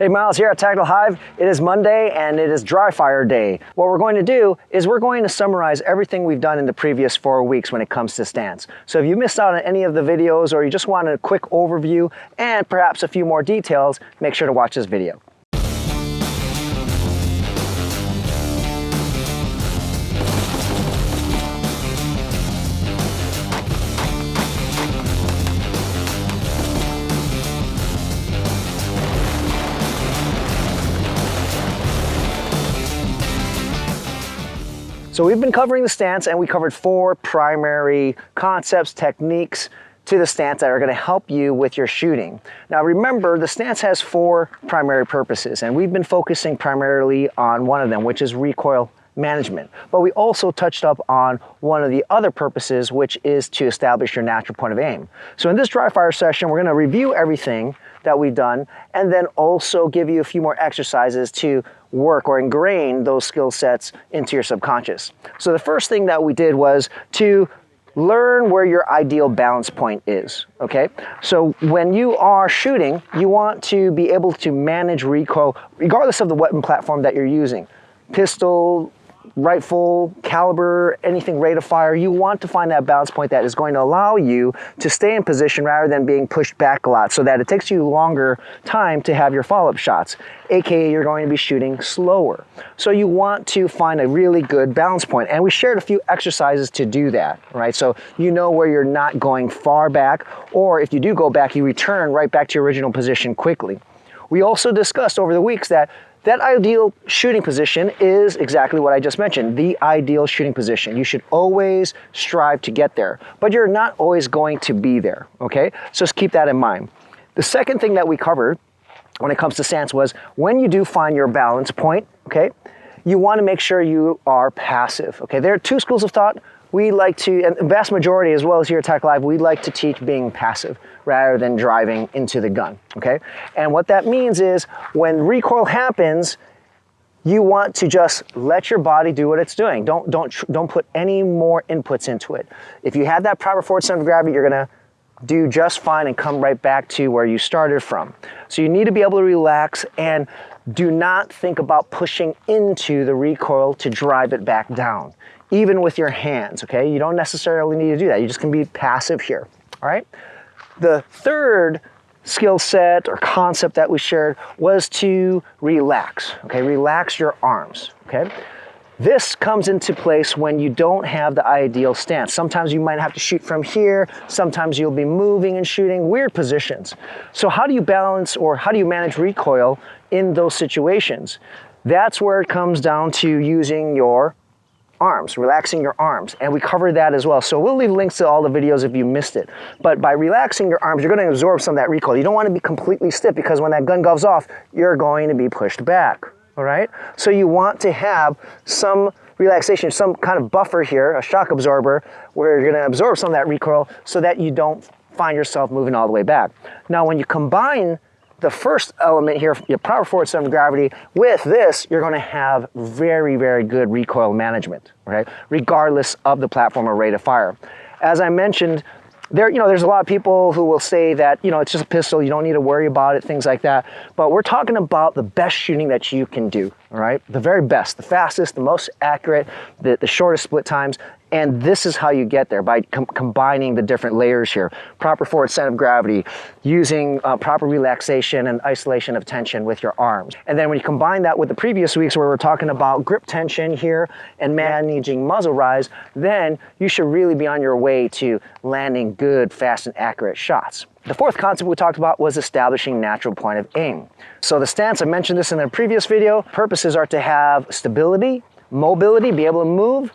Hey, Myles here at Tactical Hyve. It is Monday and it is dry fire day. What we're going to do is we're going to summarize everything we've done in the previous 4 weeks when it comes to stance. So if you missed out on any of the videos or you just want a quick overview and perhaps a few more details, make sure to watch this video. So we've been covering the stance and we covered 4 primary concepts, techniques to the stance that are going to help you with your shooting. Now remember, the stance has 4 primary purposes and we've been focusing primarily on one of them, which is recoil management. But we also touched up on one of the other purposes, which is to establish your natural point of aim. So in this dry fire session, we're going to review everything that we've done and then also give you a few more exercises to work or ingrain those skill sets into your subconscious. So the first thing that we did was to learn where your ideal balance point is, okay? So when you are shooting, you want to be able to manage recoil regardless of the weapon platform that you're using. Pistol, rifle, caliber, anything rate of fire, you want to find that balance point that is going to allow you to stay in position rather than being pushed back a lot so that it takes you longer time to have your follow-up shots, aka you're going to be shooting slower. So you want to find a really good balance point, and we shared a few exercises to do that, right? So you know where you're not going far back, or if you do go back, you return right back to your original position quickly. We also discussed over the weeks that ideal shooting position is exactly what I just mentioned, the ideal shooting position. You should always strive to get there, but you're not always going to be there, okay? So just keep that in mind. The second thing that we covered when it comes to stance was when you do find your balance point, okay, you want to make sure you are passive, okay? There are 2 schools of thought. We like to, and the vast majority as well as here at Tactical Hyve, we like to teach being passive rather than driving into the gun, okay? And what that means is when recoil happens, you want to just let your body do what it's doing. Don't put any more inputs into it. If you have that proper forward center of gravity, you're gonna do just fine and come right back to where you started from. So you need to be able to relax and do not think about pushing into the recoil to drive it back down, even with your hands, okay? You don't necessarily need to do that. You just can be passive here, all right? The third skill set or concept that we shared was to relax, okay? Relax your arms, okay? This comes into place when you don't have the ideal stance. Sometimes you might have to shoot from here. Sometimes you'll be moving and shooting weird positions. So how do you balance or how do you manage recoil in those situations? That's where it comes down to using your arms, relaxing your arms, and we covered that as well. So we'll leave links to all the videos if you missed it. But by relaxing your arms, you're going to absorb some of that recoil. You don't want to be completely stiff because when that gun goes off, you're going to be pushed back, all right? So you want to have some relaxation, some kind of buffer here, a shock absorber, where you're going to absorb some of that recoil so that you don't find yourself moving all the way back. Now, when you combine the first element here, your proper forward center of gravity, with this, you're going to have very, very good recoil management, right? Regardless of the platform or rate of fire. As I mentioned, there's a lot of people who will say that, it's just a pistol, you don't need to worry about it, things like that. But we're talking about the best shooting that you can do, all right? The very best, the fastest, the most accurate, the shortest split times. And this is how you get there, by combining the different layers here. Proper forward center of gravity, using proper relaxation and isolation of tension with your arms. And then when you combine that with the previous weeks where we're talking about grip tension here and managing muzzle rise, then you should really be on your way to landing good, fast, and accurate shots. The fourth concept we talked about was establishing natural point of aim. So the stance, I mentioned this in the previous video, purposes are to have stability, mobility, be able to move,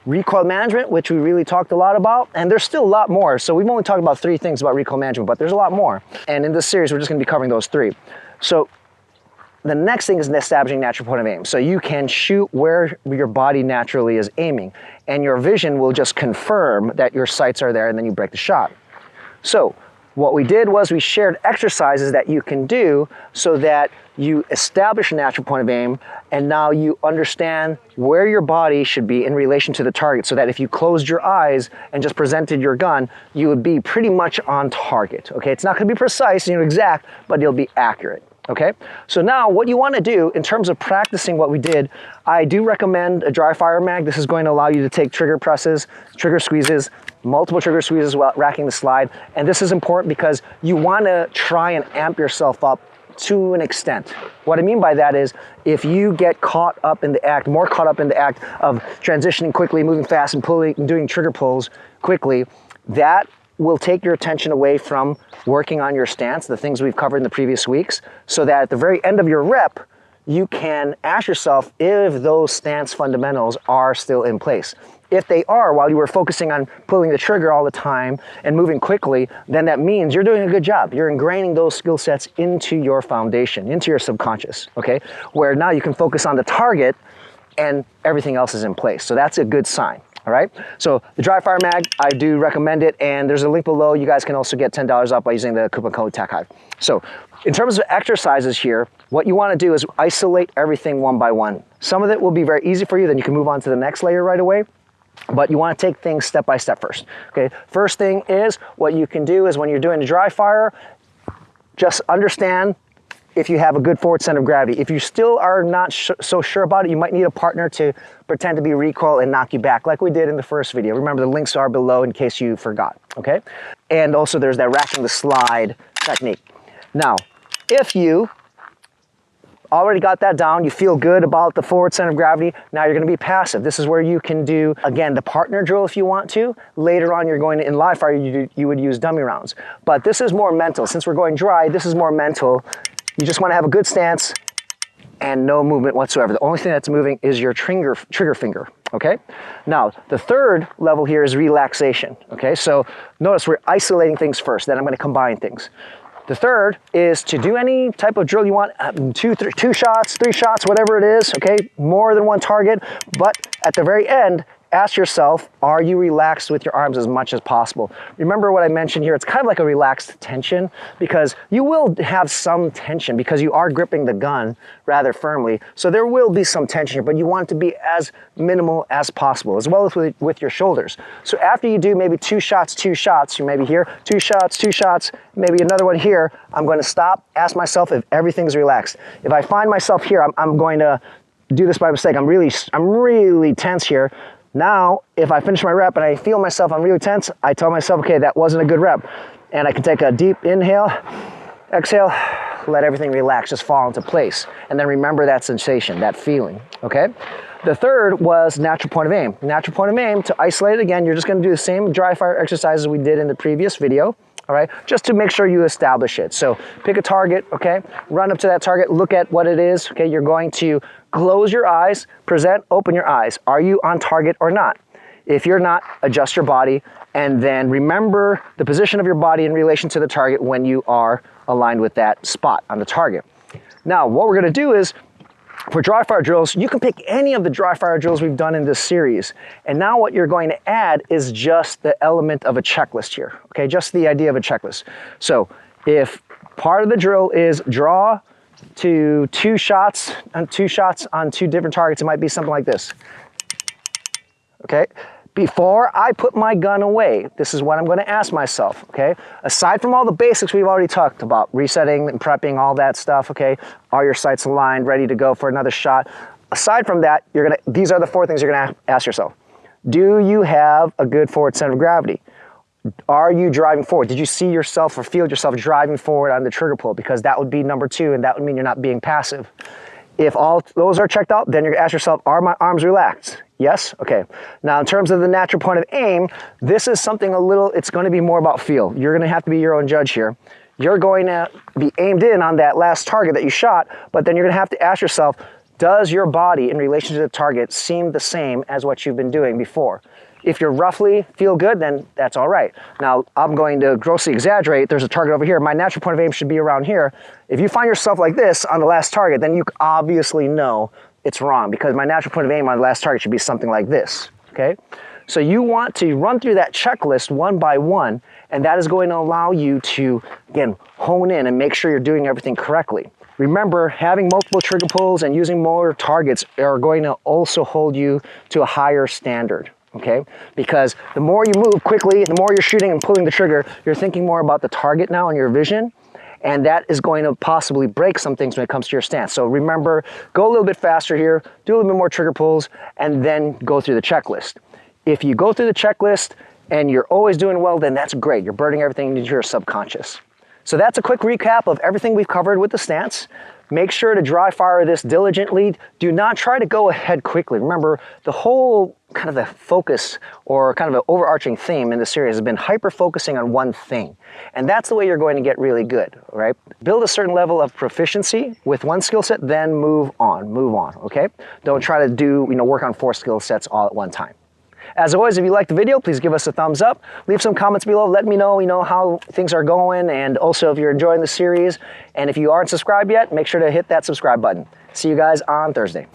recoil management, which we really talked a lot about, and there's still a lot more. So we've only talked about 3 things about recoil management, but there's a lot more. And in this series, we're just gonna be covering those 3. So the next thing is establishing natural point of aim. So you can shoot where your body naturally is aiming, and your vision will just confirm that your sights are there, and then you break the shot. So what we did was we shared exercises that you can do so that you establish a natural point of aim, and now you understand where your body should be in relation to the target, so that if you closed your eyes and just presented your gun, you would be pretty much on target, okay? It's not gonna be precise, exact, but it'll be accurate. Okay, so now what you want to do in terms of practicing what we did, I do recommend a dry fire mag. This is going to allow you to take trigger presses, trigger squeezes, multiple trigger squeezes while racking the slide. And this is important because you want to try and amp yourself up to an extent. What I mean by that is if you get caught up in the act, more caught up in the act of transitioning quickly, moving fast and pulling and doing trigger pulls quickly, that will take your attention away from working on your stance, the things we've covered in the previous weeks, so that at the very end of your rep, you can ask yourself if those stance fundamentals are still in place. If they are, while you were focusing on pulling the trigger all the time and moving quickly, then that means you're doing a good job. You're ingraining those skill sets into your foundation, into your subconscious, okay? Where now you can focus on the target and everything else is in place. So that's a good sign. All right, so the dry fire mag, I do recommend it, and there's a link below. You guys can also get $10 off by using the coupon code TechHyve. So in terms of exercises here, what you want to do is isolate everything one by one. Some of it will be very easy for you, then you can move on to the next layer right away. But you want to take things step by step first. Okay, first thing is what you can do is when you're doing a dry fire, just understand if you have a good forward center of gravity. If you still are not so sure about it, you might need a partner to pretend to be recoil and knock you back like we did in the first video. Remember, the links are below in case you forgot, okay? And also there's that racking the slide technique. Now, if you already got that down, you feel good about the forward center of gravity, now you're gonna be passive. This is where you can do, again, the partner drill if you want to. Later on, you're going to, in live fire, you would use dummy rounds. But this is more mental. Since we're going dry, this is more mental. You just want to have a good stance and no movement whatsoever. The only thing that's moving is your trigger finger, okay? Now, the third level here is relaxation, okay? So notice we're isolating things first, then I'm going to combine things. The third is to do any type of drill you want, two shots, 3 shots, whatever it is, okay? More than one target, but at the very end, ask yourself, are you relaxed with your arms as much as possible? Remember what I mentioned here, it's kind of like a relaxed tension because you will have some tension because you are gripping the gun rather firmly. So there will be some tension here, but you want it to be as minimal as possible, as well as with your shoulders. So after you do maybe 2 shots, you maybe here, 2 shots, maybe another one here, I'm going to stop, ask myself if everything's relaxed. If I find myself here, I'm going to do this by mistake. I'm really tense here. Now, if I finish my rep and I feel myself, I'm really tense, I tell myself, okay, that wasn't a good rep. And I can take a deep inhale, exhale, let everything relax, just fall into place. And then remember that sensation, that feeling, okay? The third was natural point of aim. Natural point of aim, to isolate it again, you're just gonna do the same dry fire exercises we did in the previous video, all right? Just to make sure you establish it. So pick a target, okay? Run up to that target, look at what it is, okay? You're going to close your eyes, present, open your eyes. Are you on target or not? If you're not, adjust your body, and then remember the position of your body in relation to the target when you are aligned with that spot on the target. Now, what we're gonna do is, for dry fire drills, you can pick any of the dry fire drills we've done in this series. And now what you're going to add is just the element of a checklist here, okay? Just the idea of a checklist. So if part of the drill is draw to 2 shots on 2 different targets, it might be something like this, okay? Before I put my gun away, this is what I'm going to ask myself, okay? Aside from all the basics we've already talked about, resetting and prepping, all that stuff, okay? Are your sights aligned, ready to go for another shot? Aside from that, these are the 4 things you're going to ask yourself. Do you have a good forward center of gravity? Are you driving forward? Did you see yourself or feel yourself driving forward on the trigger pull? Because that would be number 2, and that would mean you're not being passive. If all those are checked out, then you're going to ask yourself, are my arms relaxed? Yes? Okay. Now, in terms of the natural point of aim, this is something it's going to be more about feel. You're going to have to be your own judge here. You're going to be aimed in on that last target that you shot, but then you're going to have to ask yourself, does your body in relation to the target seem the same as what you've been doing before? If you roughly feel good, then that's all right. Now, I'm going to grossly exaggerate. There's a target over here. My natural point of aim should be around here. If you find yourself like this on the last target, then you obviously know it's wrong because my natural point of aim on the last target should be something like this, okay? So you want to run through that checklist one by one, and that is going to allow you to, again, hone in and make sure you're doing everything correctly. Remember, having multiple trigger pulls and using more targets are going to also hold you to a higher standard. Okay, because the more you move quickly, the more you're shooting and pulling the trigger, you're thinking more about the target now and your vision. and that is going to possibly break some things when it comes to your stance. So remember, go a little bit faster here, do a little bit more trigger pulls, and then go through the checklist. If you go through the checklist and you're always doing well, then that's great. You're burning everything into your subconscious. So that's a quick recap of everything we've covered with the stance. Make sure to dry fire this diligently. Do not try to go ahead quickly. Remember, the whole kind of the focus or kind of an overarching theme in the series has been hyper-focusing on one thing. And that's the way you're going to get really good, right? Build a certain level of proficiency with one skill set, then move on, okay? Don't try to do, work on 4 skill sets all at one time. As always, if you liked the video, please give us a thumbs up. Leave some comments below. Let me know, how things are going, and also if you're enjoying the series. And if you aren't subscribed yet, make sure to hit that subscribe button. See you guys on Thursday.